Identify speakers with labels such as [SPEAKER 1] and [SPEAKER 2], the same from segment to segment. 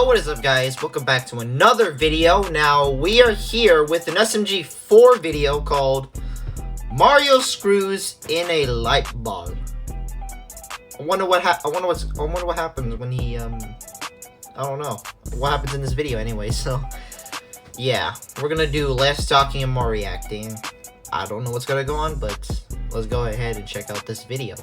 [SPEAKER 1] Yo, what is up guys? Welcome back to another video. Now, we are here with an SMG4 video called Mario Screws in a Light Bulb. I wonder what happens when he, I don't know. What happens in this video anyway, so... Yeah, we're gonna do less talking and more reacting. I don't know what's gonna go on, but let's go ahead and check out this video.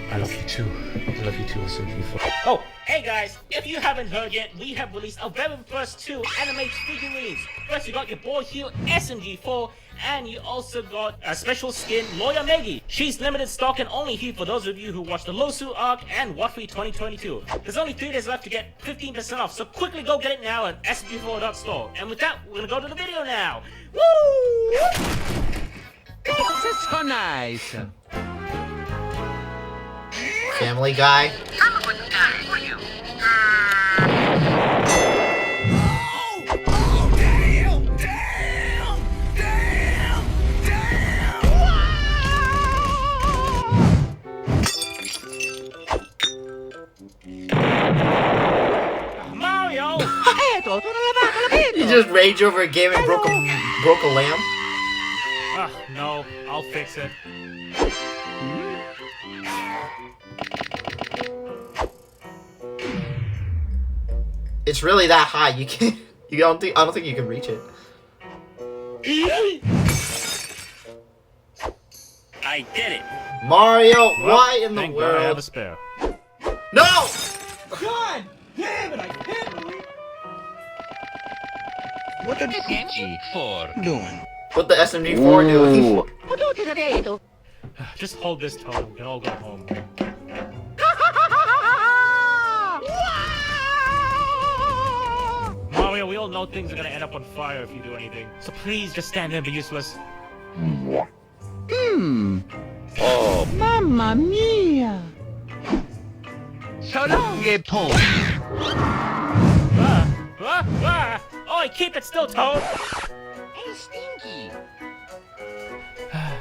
[SPEAKER 2] I love you too. I love you too, SMG4.
[SPEAKER 3] Oh, hey guys, if you haven't heard yet, we have released our very first 2 anime figurines. First, you got your boy here, SMG4, and you also got a special skin, Lawyer Maggie. She's limited stock and only here for those of you who watched the Losu arc and Wattfree 2022. There's only 3 days left to get 15% off, so quickly go get it now at smg4.store. And with that, we're gonna go to the video now. Woo!
[SPEAKER 4] This is so nice.
[SPEAKER 1] Family Guy.
[SPEAKER 4] I'm going to die for you.
[SPEAKER 3] Mario!
[SPEAKER 1] He just raged over a game and broke a lamp.
[SPEAKER 3] No, I'll fix it.
[SPEAKER 1] It's really that high. You can't. I don't think you can reach it.
[SPEAKER 3] I did it.
[SPEAKER 1] Mario, why in the
[SPEAKER 3] Thank God I have a
[SPEAKER 1] world?
[SPEAKER 3] spare.
[SPEAKER 1] No!
[SPEAKER 5] God damn it, I can't believe
[SPEAKER 4] What the SMG4 doing?
[SPEAKER 1] What the SMG4 doing?
[SPEAKER 3] Just hold this tone, we can all go home. Mario, we all know things are gonna end up on fire if you do anything. So please just stand there and be useless.
[SPEAKER 4] Oh, mamma mia! So long, Toad.
[SPEAKER 3] Oi, keep it still, Toad!
[SPEAKER 4] Hey, Stinky.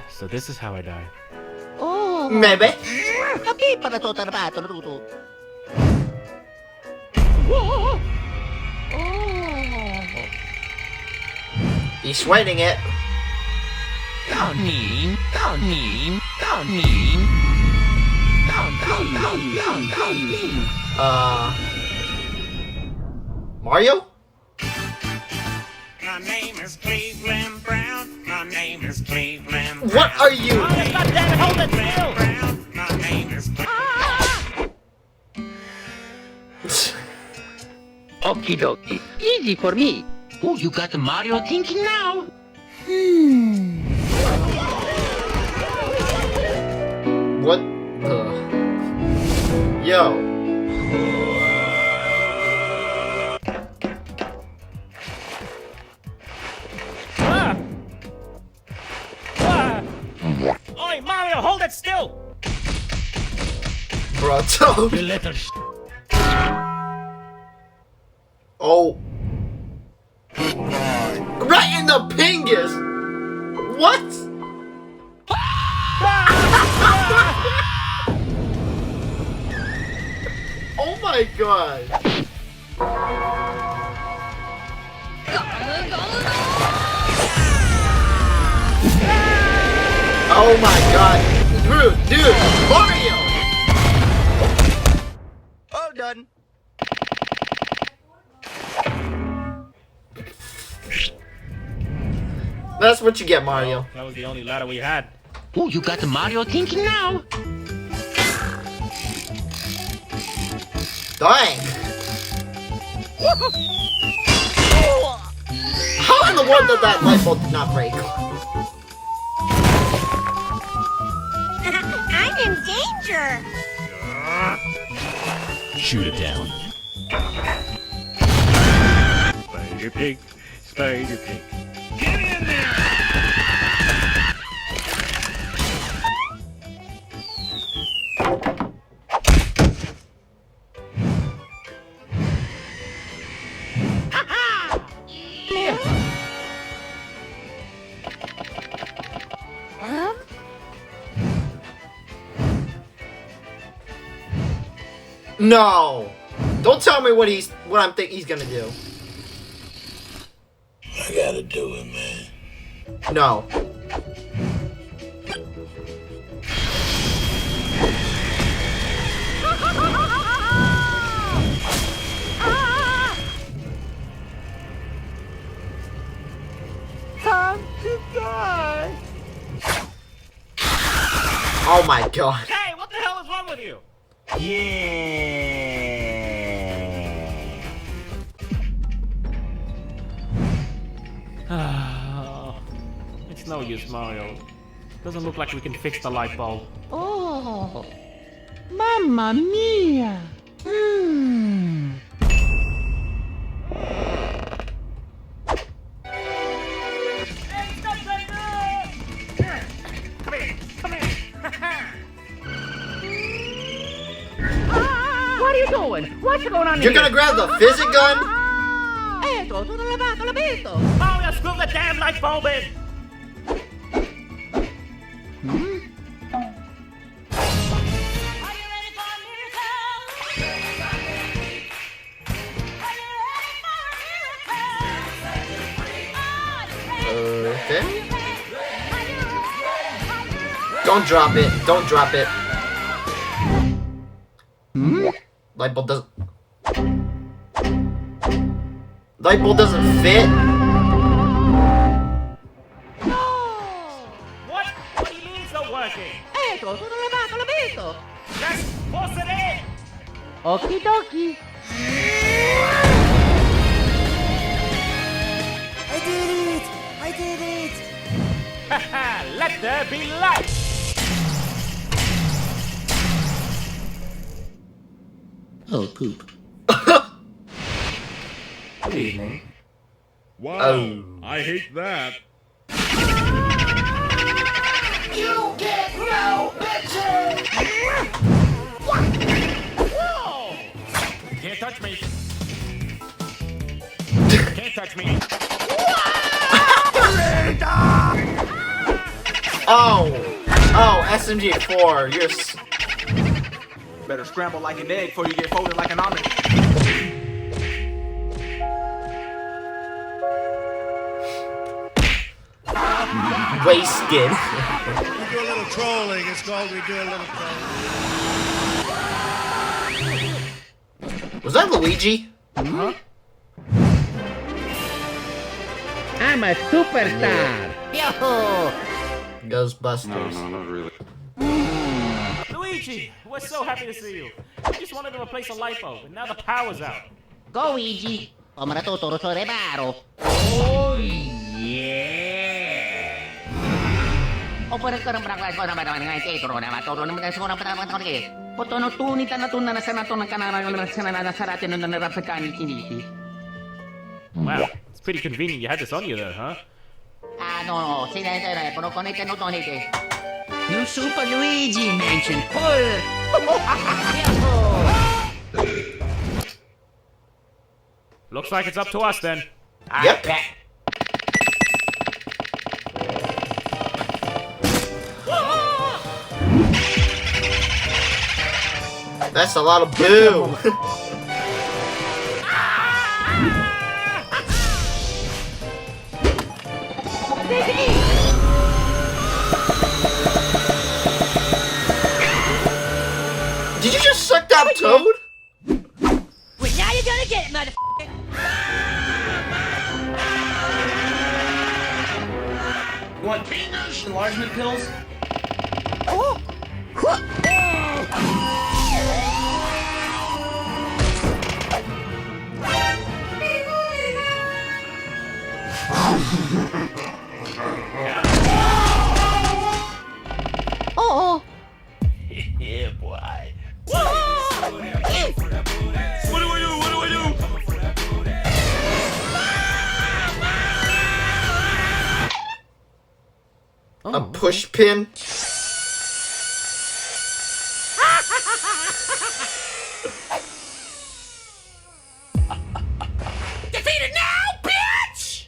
[SPEAKER 3] So this is how I die.
[SPEAKER 4] Oh.
[SPEAKER 1] Maybe.
[SPEAKER 4] Okay, para to tarbato natuto.
[SPEAKER 1] He's sweating it.
[SPEAKER 4] Down.
[SPEAKER 1] Mario?
[SPEAKER 6] My name is Cleveland Brown. My name is Cleveland Brown.
[SPEAKER 1] What are you?
[SPEAKER 3] Mario, God damn it, hold it still!
[SPEAKER 6] Brown. My name is
[SPEAKER 4] Okie dokie. Easy for me. Oh, you got Mario thinking now?
[SPEAKER 1] What the? Yo.
[SPEAKER 3] Oi, Mario, hold it still!
[SPEAKER 1] Bro, Toad.
[SPEAKER 3] You little
[SPEAKER 1] Oh. Right in the pingus! What? Oh my god. Oh my god. Dude, Mario!
[SPEAKER 4] All done.
[SPEAKER 1] That's what you get, Mario.
[SPEAKER 3] That was the only ladder we had.
[SPEAKER 4] Oh, you got Mario thinking now?
[SPEAKER 1] Dang. How in the world did that light bulb not break?
[SPEAKER 7] I'm in danger!
[SPEAKER 2] Shoot it down.
[SPEAKER 3] Spider pig, spider pig.
[SPEAKER 1] No! Don't tell me what I'm thinking he's gonna do.
[SPEAKER 8] I gotta do it, man.
[SPEAKER 1] No.
[SPEAKER 5] Time to die.
[SPEAKER 1] Oh my god.
[SPEAKER 3] Hey, what the hell is wrong with you? It's no use, Mario. Doesn't look like we can fix the light bulb.
[SPEAKER 5] Oh, mamma mia.
[SPEAKER 3] Come here, come here.
[SPEAKER 4] What are you doing? What's going on
[SPEAKER 1] You're
[SPEAKER 4] here?
[SPEAKER 1] gonna grab the physic gun?
[SPEAKER 4] Eto, tutto levato, l'ho visto.
[SPEAKER 3] Mario, screw the damn light bulb in!
[SPEAKER 1] Okay. Don't drop it. Don't drop it. Lightbulb doesn't. Lightbulb doesn't fit.
[SPEAKER 3] What? What do you mean it's not working?
[SPEAKER 4] Eto, tutto levato, l'ho visto.
[SPEAKER 3] Just force it in!
[SPEAKER 4] Okie dokie.
[SPEAKER 5] I did it! I did it!
[SPEAKER 3] Haha, let there be light!
[SPEAKER 4] Oh, poop.
[SPEAKER 2] Good evening.
[SPEAKER 9] Wow,
[SPEAKER 1] Oh.
[SPEAKER 9] I hate that.
[SPEAKER 8] You get no picture!
[SPEAKER 3] Whoa! Can't touch me. Can't touch me.
[SPEAKER 1] Oh. Oh, SMG4. You're.
[SPEAKER 5] Better scramble like an egg before you get folded like an omelet.
[SPEAKER 1] Wasted.
[SPEAKER 8] We do a little trolling. It's called we do a little trolling.
[SPEAKER 1] Was that Luigi?
[SPEAKER 4] I'm a superstar. Yo!
[SPEAKER 1] Ghostbusters.
[SPEAKER 2] not really.
[SPEAKER 3] Luigi, we're so happy to see you. We just wanted to replace a light bulb, and now the power's out.
[SPEAKER 4] Go, Luigi. Come na tuturo sa reparo. Oh, yeah! Operate ka ng praklas ko naman ng tetro na maturo naman sa unang patapang kami. Potono tunita na tunna na sa nato ng kanarang na sa atin na narapakan kiniti.
[SPEAKER 3] Wow, it's pretty convenient you had this on you though, huh?
[SPEAKER 4] No, sinetera, pero konete no tonete. You Super Luigi mentioned pull.
[SPEAKER 3] Looks like it's up to us then.
[SPEAKER 1] Yep. That's a lot of boo. Did you just suck that toad?
[SPEAKER 7] Well, now you're gonna get it, motherfucker.
[SPEAKER 5] You want enlargement pills?
[SPEAKER 4] Oh,
[SPEAKER 3] Yeah, boy.
[SPEAKER 1] A push pin?
[SPEAKER 3] Defeated now, bitch!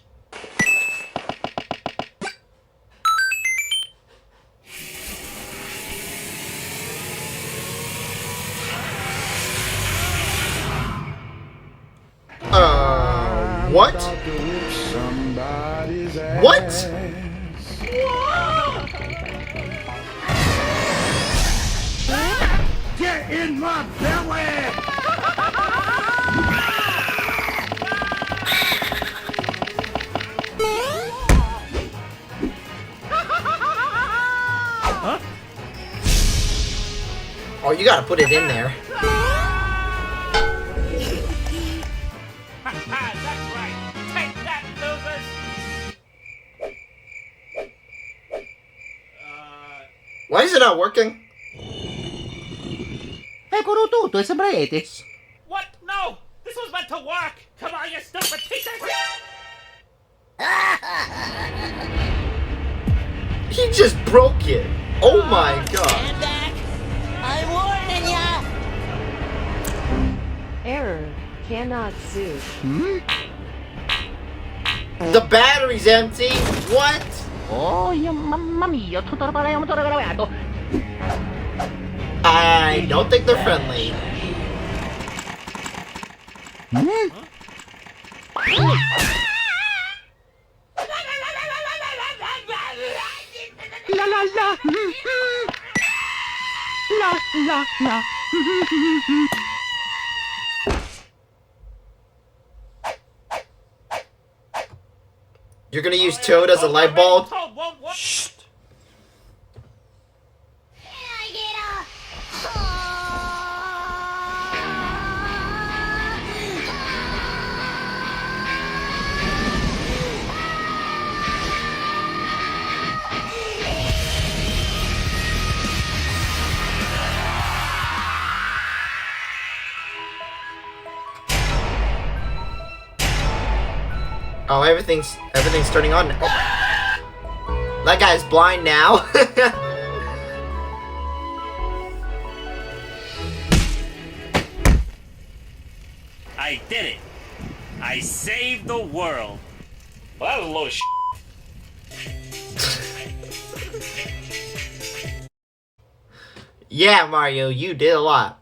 [SPEAKER 1] What? What?
[SPEAKER 8] Get in my belly!
[SPEAKER 1] Oh, you gotta put it in there.
[SPEAKER 3] That's right. Take that, losers.
[SPEAKER 1] Why is it not working?
[SPEAKER 4] Eccolo tutto, sembrete.
[SPEAKER 3] What? No! This was meant to work! Come on, you stupid pieces!
[SPEAKER 1] He just broke it. Oh my god.
[SPEAKER 7] Stand back. I'm warning ya.
[SPEAKER 10] Error. Cannot sue.
[SPEAKER 1] The battery's empty. What?
[SPEAKER 4] Oh, mamma mia, tutto gravato.
[SPEAKER 1] I don't think they're friendly.
[SPEAKER 4] La la la. La la la.
[SPEAKER 1] You're gonna use Toad as a light bulb? Shh. Oh, everything's turning on. Oh. That guy's blind now.
[SPEAKER 6] I did it. I saved the world. Well, that was a load of
[SPEAKER 1] Yeah, Mario, you did a lot.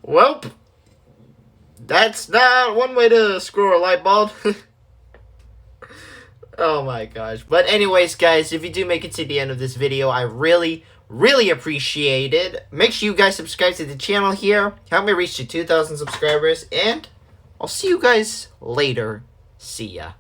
[SPEAKER 1] Welp. That's not one way to screw a light bulb. Oh my gosh. But anyways, guys, if you do make it to the end of this video, I really appreciate it. Make sure you guys subscribe to the channel here. Help me reach to 2,000 subscribers. And I'll see you guys later. See ya.